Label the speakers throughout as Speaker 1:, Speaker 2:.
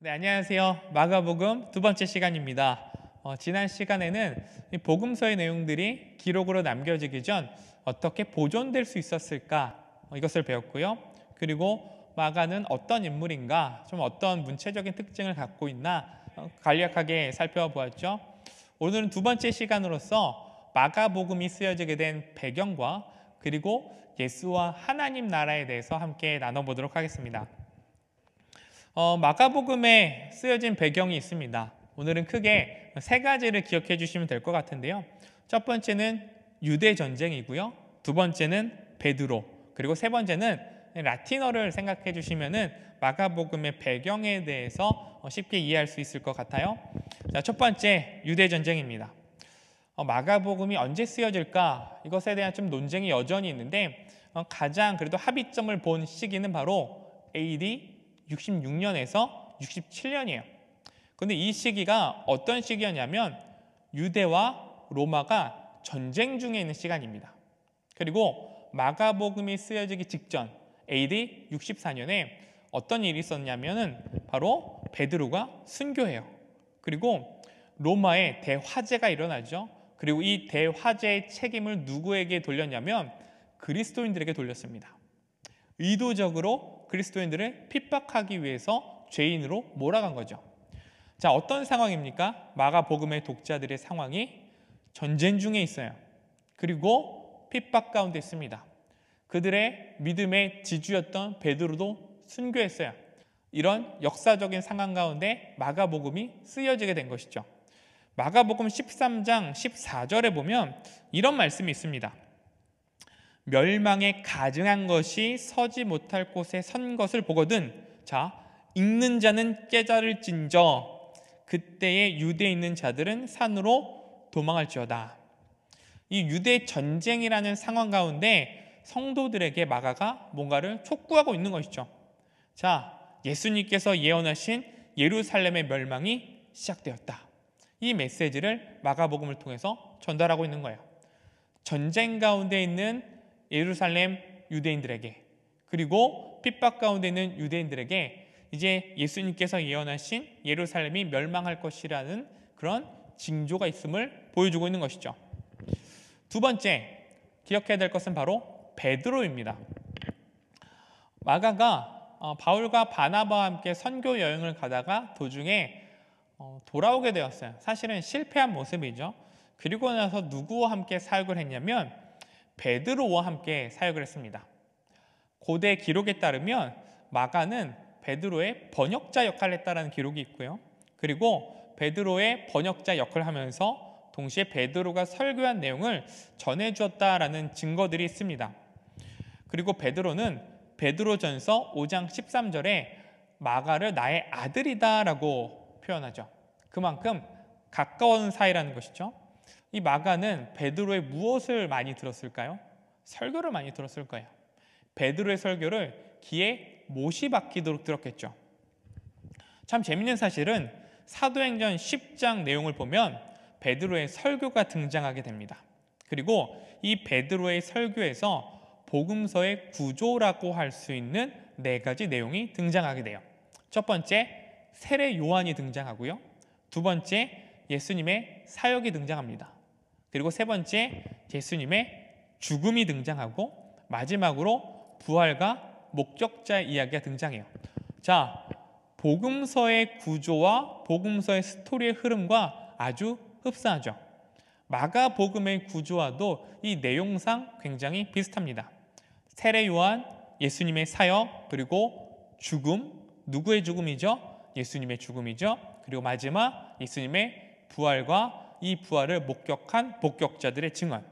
Speaker 1: 네, 안녕하세요. 마가복음 두 번째 시간입니다. 지난 시간에는 이 복음서의 내용들이 기록으로 남겨지기 전 어떻게 보존될 수 있었을까 이것을 배웠고요. 그리고 마가는 어떤 인물인가, 좀 어떤 문체적인 특징을 갖고 있나 간략하게 살펴보았죠. 오늘은 두 번째 시간으로서 마가복음이 쓰여지게 된 배경과 그리고 예수와 하나님 나라에 대해서 함께 나눠보도록 하겠습니다. 마가복음에 쓰여진 배경이 있습니다. 오늘은 크게 세 가지를 기억해 주시면 될 것 같은데요. 첫 번째는 유대 전쟁이고요. 두 번째는 베드로, 그리고 세 번째는 라틴어를 생각해 주시면은 마가복음의 배경에 대해서 쉽게 이해할 수 있을 것 같아요. 자, 첫 번째 유대 전쟁입니다. 마가복음이 언제 쓰여질까? 이것에 대한 좀 논쟁이 여전히 있는데 가장 그래도 합의점을 본 시기는 바로 AD 66년에서 67년이에요. 그런데 이 시기가 어떤 시기였냐면 유대와 로마가 전쟁 중에 있는 시간입니다. 그리고 마가복음이 쓰여지기 직전 AD 64년에 어떤 일이 있었냐면은 바로 베드로가 순교해요. 그리고 로마에 대화재가 일어나죠. 그리고 이 대화재의 책임을 누구에게 돌렸냐면 그리스도인들에게 돌렸습니다. 의도적으로 그리스도인들을 핍박하기 위해서 죄인으로 몰아간 거죠. 자, 어떤 상황입니까? 마가복음의 독자들의 상황이 전쟁 중에 있어요. 그리고 핍박 가운데 있습니다. 그들의 믿음의 지주였던 베드로도 순교했어요. 이런 역사적인 상황 가운데 마가복음이 쓰여지게 된 것이죠. 마가복음 13장 14절에 보면 이런 말씀이 있습니다. 멸망에 가증한 것이 서지 못할 곳에 선 것을 보거든 자 읽는 자는 깨달을진저 그때에 유대에 있는 자들은 산으로 도망할지어다. 이 유대 전쟁이라는 상황 가운데 성도들에게 마가가 뭔가를 촉구하고 있는 것이죠. 자, 예수님께서 예언하신 예루살렘의 멸망이 시작되었다. 이 메시지를 마가복음을 통해서 전달하고 있는 거예요. 전쟁 가운데 있는 예루살렘 유대인들에게, 그리고 핍박 가운데 있는 유대인들에게 이제 예수님께서 예언하신 예루살렘이 멸망할 것이라는 그런 징조가 있음을 보여주고 있는 것이죠. 두 번째 기억해야 될 것은 바로 베드로입니다. 마가가 바울과 바나바와 함께 선교 여행을 가다가 도중에 돌아오게 되었어요. 사실은 실패한 모습이죠. 그리고 나서 누구와 함께 사역을 했냐면 베드로와 함께 사역을 했습니다. 고대 기록에 따르면 마가는 베드로의 번역자 역할을 했다는 기록이 있고요. 그리고 베드로의 번역자 역할을 하면서 동시에 베드로가 설교한 내용을 전해주었다라는 증거들이 있습니다. 그리고 베드로는 베드로전서 5장 13절에 마가를 나의 아들이다라고 표현하죠. 그만큼 가까운 사이라는 것이죠. 이 마가는 베드로의 무엇을 많이 들었을까요? 설교를 많이 들었을 거예요. 베드로의 설교를 귀에 못이 박히도록 들었겠죠. 참 재밌는 사실은 사도행전 10장 내용을 보면 베드로의 설교가 등장하게 됩니다. 그리고 이 베드로의 설교에서 복음서의 구조라고 할 수 있는 네 가지 내용이 등장하게 돼요. 첫 번째, 세례 요한이 등장하고요. 두 번째, 예수님의 사역이 등장합니다. 그리고 세 번째, 예수님의 죽음이 등장하고 마지막으로 부활과 목격자의 이야기가 등장해요. 자, 복음서의 구조와 복음서의 스토리의 흐름과 아주 흡사하죠. 마가복음의 구조와도 이 내용상 굉장히 비슷합니다. 세례 요한, 예수님의 사역, 그리고 죽음, 누구의 죽음이죠? 예수님의 죽음이죠. 그리고 마지막 예수님의 부활과 이 부활을 목격한 목격자들의 증언.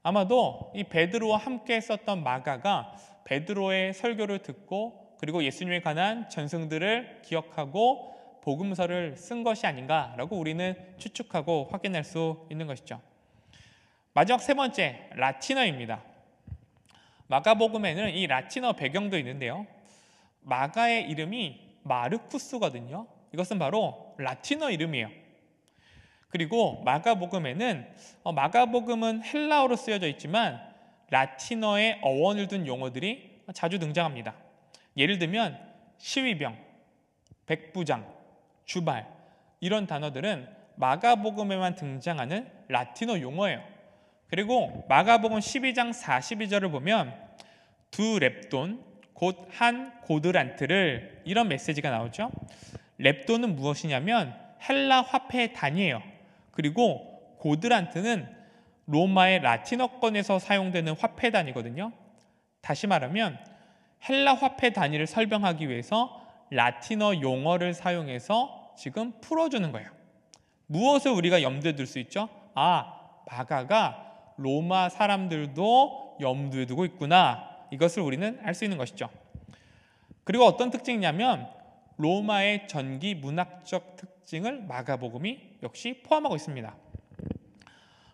Speaker 1: 아마도 이 베드로와 함께 했었던 마가가 베드로의 설교를 듣고 그리고 예수님에 관한 전승들을 기억하고 복음서를 쓴 것이 아닌가라고 우리는 추측하고 확인할 수 있는 것이죠. 마지막 세 번째, 라틴어입니다. 마가복음에는 이 라틴어 배경도 있는데요. 마가의 이름이 마르쿠스거든요. 이것은 바로 라틴어 이름이에요. 그리고 마가복음은 헬라어로 쓰여져 있지만 라틴어의 어원을 둔 용어들이 자주 등장합니다. 예를 들면 시위병, 백부장, 주발 이런 단어들은 마가복음에만 등장하는 라틴어 용어예요. 그리고 마가복음 12장 42절을 보면 두 렙돈 곧 한 고드란트를 이런 메시지가 나오죠. 렙돈은 무엇이냐면 헬라 화폐 단위예요. 그리고 고드란트는 로마의 라틴어권에서 사용되는 화폐 단위거든요. 다시 말하면 헬라 화폐 단위를 설명하기 위해서 라틴어 용어를 사용해서 지금 풀어주는 거예요. 무엇을 우리가 염두에 둘 수 있죠? 마가가 로마 사람들도 염두에 두고 있구나. 이것을 우리는 알 수 있는 것이죠. 그리고 어떤 특징이냐면 로마의 전기 문학적 특징을 마가복음이 역시 포함하고 있습니다.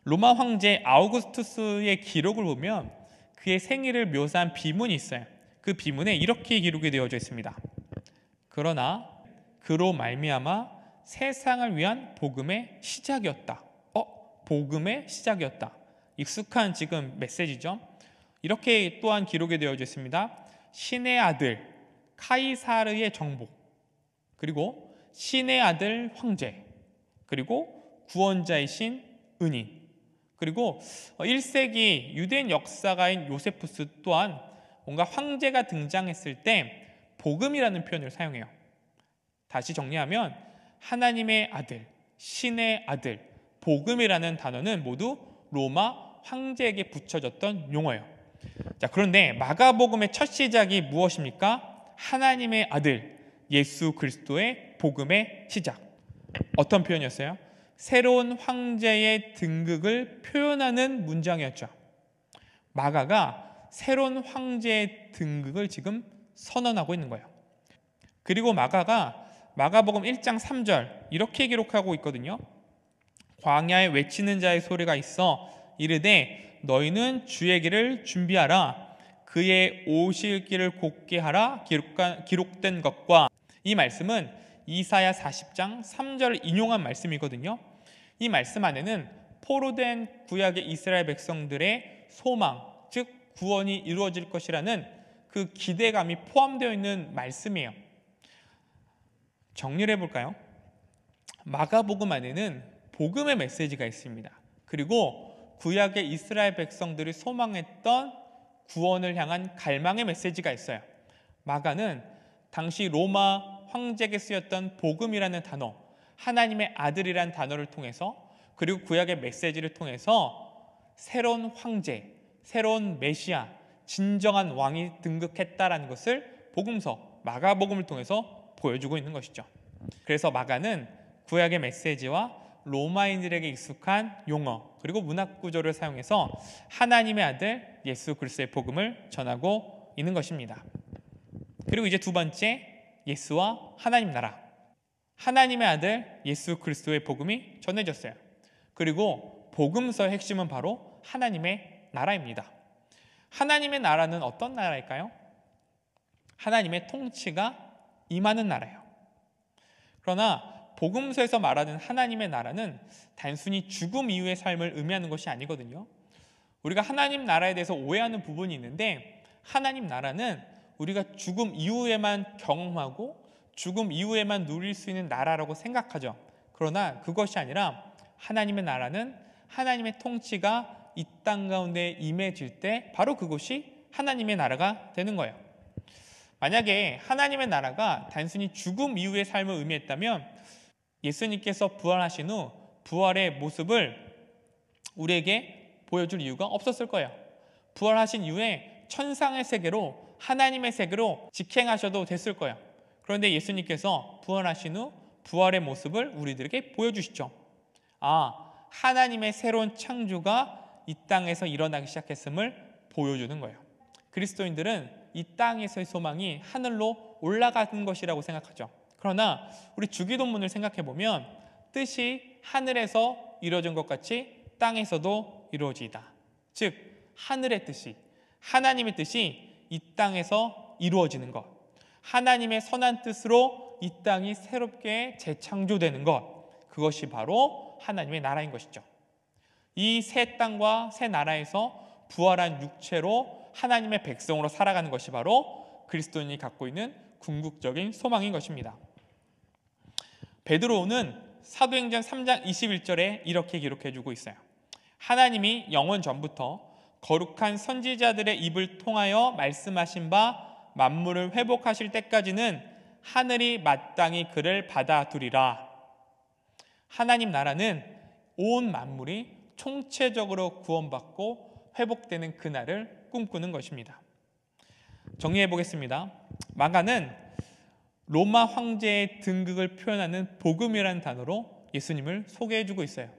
Speaker 1: 로마 황제 아우구스투스의 기록을 보면 그의 생일을 묘사한 비문이 있어요. 그 비문에 이렇게 기록이 되어져 있습니다. 그러나 그로 말미암아 세상을 위한 복음의 시작이었다. 복음의 시작이었다. 익숙한 지금 메시지죠. 이렇게 또한 기록이 되어져 있습니다. 신의 아들 카이사르의 정복, 그리고 신의 아들 황제, 그리고 구원자이신 은인, 그리고 1세기 유대인 역사가인 요세푸스 또한 뭔가 황제가 등장했을 때 복음이라는 표현을 사용해요. 다시 정리하면 하나님의 아들, 신의 아들, 복음이라는 단어는 모두 로마 황제에게 붙여졌던 용어예요. 자, 그런데 마가복음의 첫 시작이 무엇입니까? 하나님의 아들 예수 그리스도의 복음의 시작. 어떤 표현이었어요? 새로운 황제의 등극을 표현하는 문장이었죠. 마가가 새로운 황제의 등극을 지금 선언하고 있는 거예요. 그리고 마가가 마가복음 1장 3절 이렇게 기록하고 있거든요. 광야에 외치는 자의 소리가 있어 이르되 너희는 주의 길을 준비하라. 그의 오실 길을 곧게 하라. 기록된 것과, 이 말씀은 이사야 40장 3절을 인용한 말씀이거든요. 이 말씀 안에는 포로된 구약의 이스라엘 백성들의 소망, 즉 구원이 이루어질 것이라는 그 기대감이 포함되어 있는 말씀이에요. 정리를 해볼까요? 마가복음 안에는 복음의 메시지가 있습니다. 그리고 구약의 이스라엘 백성들이 소망했던 구원을 향한 갈망의 메시지가 있어요. 마가는 당시 로마 황제에게 쓰였던 복음이라는 단어, 하나님의 아들이라는 단어를 통해서, 그리고 구약의 메시지를 통해서 새로운 황제, 새로운 메시아, 진정한 왕이 등극했다라는 것을 복음서, 마가복음을 통해서 보여주고 있는 것이죠. 그래서 마가는 구약의 메시지와 로마인들에게 익숙한 용어 그리고 문학 구조를 사용해서 하나님의 아들 예수 그리스도의 복음을 전하고 있는 것입니다. 그리고 이제 두 번째, 예수와 하나님 나라. 하나님의 아들 예수 그리스도의 복음이 전해졌어요. 그리고 복음서의 핵심은 바로 하나님의 나라입니다. 하나님의 나라는 어떤 나라일까요? 하나님의 통치가 임하는 나라예요. 그러나 복음서에서 말하는 하나님의 나라는 단순히 죽음 이후의 삶을 의미하는 것이 아니거든요. 우리가 하나님 나라에 대해서 오해하는 부분이 있는데, 하나님 나라는 우리가 죽음 이후에만 경험하고 죽음 이후에만 누릴 수 있는 나라라고 생각하죠. 그러나 그것이 아니라 하나님의 나라는 하나님의 통치가 이 땅 가운데 임해질 때 바로 그것이 하나님의 나라가 되는 거예요. 만약에 하나님의 나라가 단순히 죽음 이후의 삶을 의미했다면 예수님께서 부활하신 후 부활의 모습을 우리에게 보여줄 이유가 없었을 거예요. 부활하신 이후에 천상의 세계로, 하나님의 세계로 직행하셔도 됐을 거예요. 그런데 예수님께서 부활하신 후 부활의 모습을 우리들에게 보여주시죠. 하나님의 새로운 창조가 이 땅에서 일어나기 시작했음을 보여주는 거예요. 그리스도인들은 이 땅에서의 소망이 하늘로 올라가는 것이라고 생각하죠. 그러나 우리 주기도문을 생각해 보면 뜻이 하늘에서 이루어진 것 같이 땅에서도 이루어지이다. 즉 하늘의 뜻이, 하나님의 뜻이 이 땅에서 이루어지는 것, 하나님의 선한 뜻으로 이 땅이 새롭게 재창조되는 것, 그것이 바로 하나님의 나라인 것이죠. 이 새 땅과 새 나라에서 부활한 육체로 하나님의 백성으로 살아가는 것이 바로 그리스도인이 갖고 있는 궁극적인 소망인 것입니다. 베드로는 사도행전 3장 21절에 이렇게 기록해주고 있어요. 하나님이 영원 전부터 거룩한 선지자들의 입을 통하여 말씀하신 바 만물을 회복하실 때까지는 하늘이 마땅히 그를 받아두리라. 하나님 나라는 온 만물이 총체적으로 구원받고 회복되는 그날을 꿈꾸는 것입니다. 정리해 보겠습니다. 마가는 로마 황제의 등극을 표현하는 복음이라는 단어로 예수님을 소개해 주고 있어요.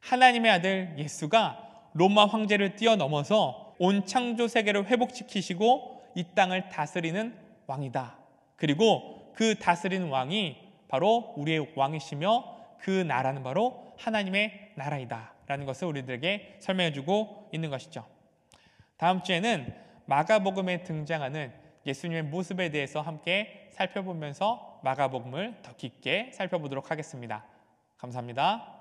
Speaker 1: 하나님의 아들 예수가 로마 황제를 뛰어넘어서 온 창조 세계를 회복시키시고 이 땅을 다스리는 왕이다. 그리고 그 다스리는 왕이 바로 우리의 왕이시며 그 나라는 바로 하나님의 나라이다 라는 것을 우리들에게 설명해 주고 있는 것이죠. 다음 주에는 마가복음에 등장하는 예수님의 모습에 대해서 함께 살펴보면서 마가복음을 더 깊게 살펴보도록 하겠습니다. 감사합니다.